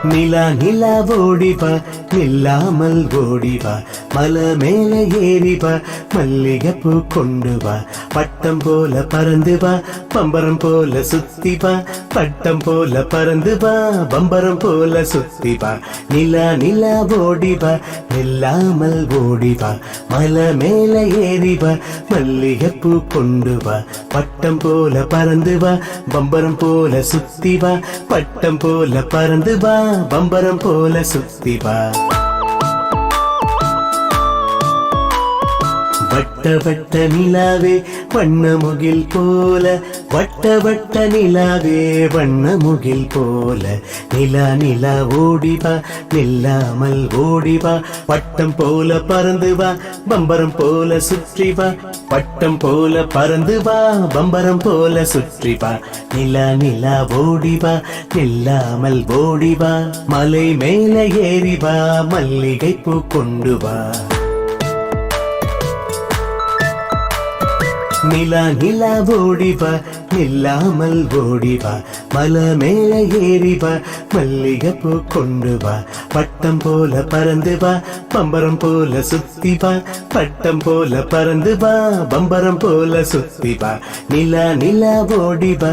நிலா நிலா ஓடிவா நில்லாமல் ஓடிவா மலை மேல ஏறிவா மல்லிகைப்பூ கொண்டு வா பட்டம் போல பறந்து வா பம்பரம் போல சுத்தி வா பட்டம் போல பறந்து வா பம்பரம் போல சுத்தி வா நிலா நிலா ஓடிவா நில்லாமல் ஓடிவா மலை மேல ஏறிவா மல்லிகைப்பூ கொண்டு வா பட்டம் போல பறந்து வா பம்பரம் போல சுத்தி வா பட்டம் போல பறந்து வா பம்பரம் போல சுத்தி வா வட்ட வட்ட நிலாவே வண்ண முகில் போல வட்ட வட்ட நிலாவே வண்ண முகில் போல நிலா நிலா ஓடிவா நில்லாமல் ஓடிவா பட்டம் போல பறந்து வா பம்பரம் போல சுற்றி வா பட்டம் போல பறந்து வா பம்பரம் போல சுற்றி வா நிலா நிலா ஓடிவா நில்லாமல் ஓடிவா மலை மேல ஏறிவா மல்லிகைப்பூ கொண்டு வா நிலா நிலா ஓடிவா நில்லாமல் ஓடிவா மலை மேல ஏறிவா மல்லிகைப்பூ கொண்டு வா பட்டம் போல பறந்து வா பம்பரம் போல சுத்தி வா பட்டம் போல பறந்து வா பம்பரம் போல சுத்தி வா நிலா நிலா ஓடிவா